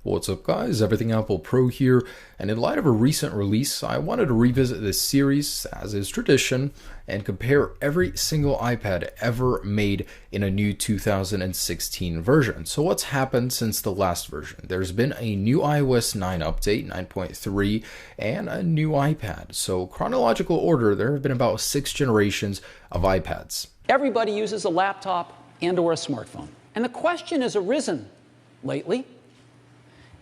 What's up guys, Everything Apple Pro here, and in light of a recent release, I wanted to revisit this series, as is tradition, and compare every single iPad ever made in a new 2016 version. So what's happened since the last version? There's been a new iOS 9 update, 9.3, and a new iPad. So chronological order, there have been about 6 generations of iPads. Everybody uses a laptop and or a smartphone. And the question has arisen lately,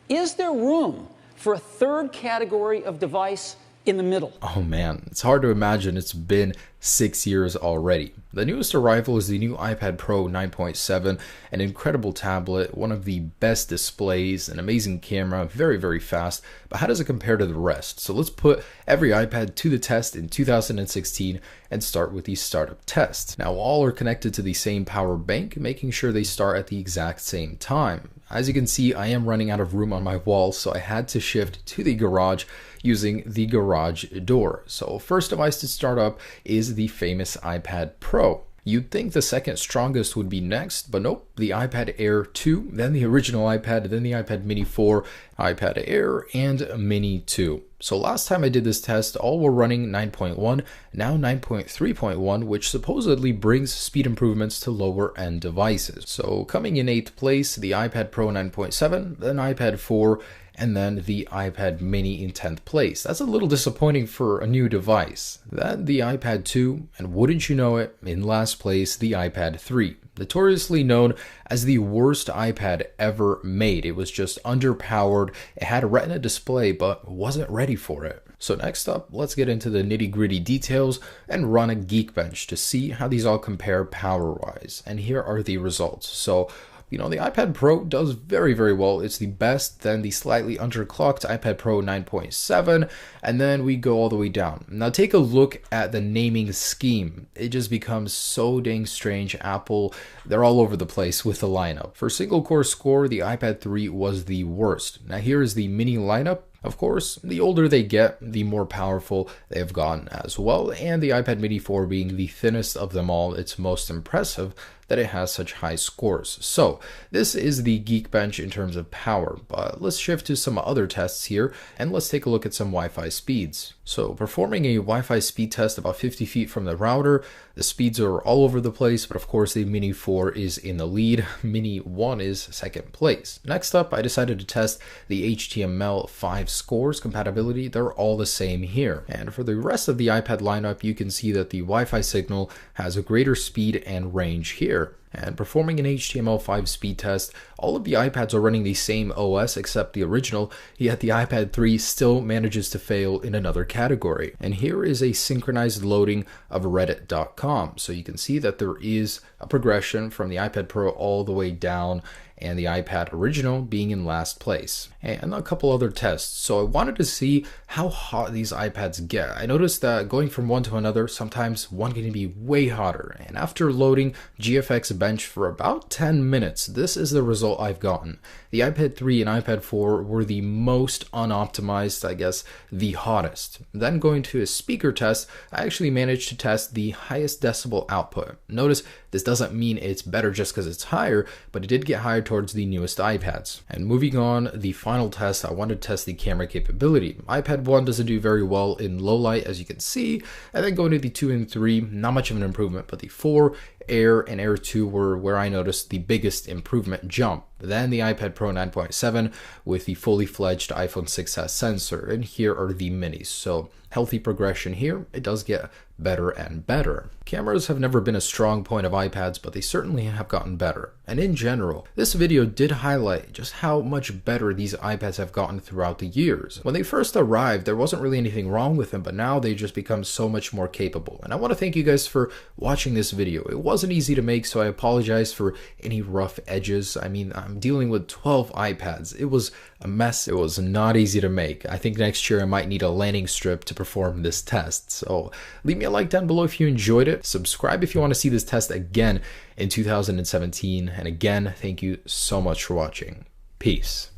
is there room for a third category of device in the middle? Oh man, it's hard to imagine it's been 6 years already. The newest arrival is the new iPad Pro 9.7, an incredible tablet, one of the best displays, an amazing camera, very fast, but how does it compare to the rest? So let's put every iPad to the test in 2016 and start with the startup test. Now all are connected to the same power bank, making sure they start at the exact same time. As you can see, I am running out of room on my wall, so I had to shift to the garage using the garage door. So first device to start up is the famous iPad Pro. You'd think the second strongest would be next, but nope, the iPad Air 2, then the original iPad, then the iPad Mini 4, iPad Air, and Mini 2. So last time I did this test, all were running 9.1, now 9.3.1, which supposedly brings speed improvements to lower end devices. So coming in 8th place, the iPad Pro 9.7, then iPad 4, and then the iPad Mini in 10th place. That's a little disappointing for a new device. Then the iPad 2, and wouldn't you know it, in last place, the iPad 3. Notoriously known as the worst iPad ever made. It was just underpowered, it had a Retina display, but wasn't ready for it. So next up, let's get into the nitty-gritty details and run a Geekbench to see how these all compare power-wise. And here are the results. So the iPad Pro does very well. It's the best, then the slightly underclocked iPad Pro 9.7, and then we go all the way down. Now take a look at the naming scheme. It just becomes so dang strange. Apple, they're all over the place with the lineup. For single core score, the iPad 3 was the worst. Now here is the mini lineup. Of course, the older they get, the more powerful they have gotten as well, and the iPad Mini 4 being the thinnest of them all, it's most impressive that it has such high scores. So this is the Geekbench in terms of power, but let's shift to some other tests here, and let's take a look at some Wi-Fi speeds. So performing a Wi-Fi speed test about 50 feet from the router, the speeds are all over the place, but of course the Mini 4 is in the lead, Mini 1 is second place. Next up, I decided to test the HTML5 scores compatibility. They're all the same here. And for the rest of the iPad lineup, you can see that the Wi-Fi signal has a greater speed and range here. And performing an HTML5 speed test, all of the iPads are running the same OS except the original, yet the iPad 3 still manages to fail in another category. And here is a synchronized loading of reddit.com. So you can see that there is a progression from the iPad Pro all the way down, and the iPad original being in last place. And a couple other tests. So I wanted to see how hot these iPads get. I noticed that going from one to another, sometimes one can be way hotter. And after loading GFX Bench for about 10 minutes, this is the result I've gotten. The iPad 3 and iPad 4 were the most unoptimized, I guess, the hottest. Then going to a speaker test, I actually managed to test the highest decibel output. Notice this doesn't mean it's better just because it's higher, but it did get higher towards the newest iPads. And moving on, the final test, I wanted to test the camera capability. iPad 1 doesn't do very well in low light, as you can see, and then going to the 2 and 3, not much of an improvement, but the 4, Air, and Air 2 were where I noticed the biggest improvement jump. Then the iPad Pro 9.7 with the fully fledged iPhone 6s sensor, and here are the minis. So healthy progression here, it does get better and better. Cameras have never been a strong point of iPads, but they certainly have gotten better. And in general, this video did highlight just how much better these iPads have gotten throughout the years. When they first arrived, there wasn't really anything wrong with them, but now they just become so much more capable. And I want to thank you guys for watching this video. It wasn't easy to make, so I apologize for any rough edges. I mean, I'm dealing with 12 iPads. It was a mess. It was not easy to make. I think next year I might need a landing strip to perform this test. So leave me a like down below if you enjoyed it. Subscribe if you want to see this test again in 2017. And again, thank you so much for watching. Peace.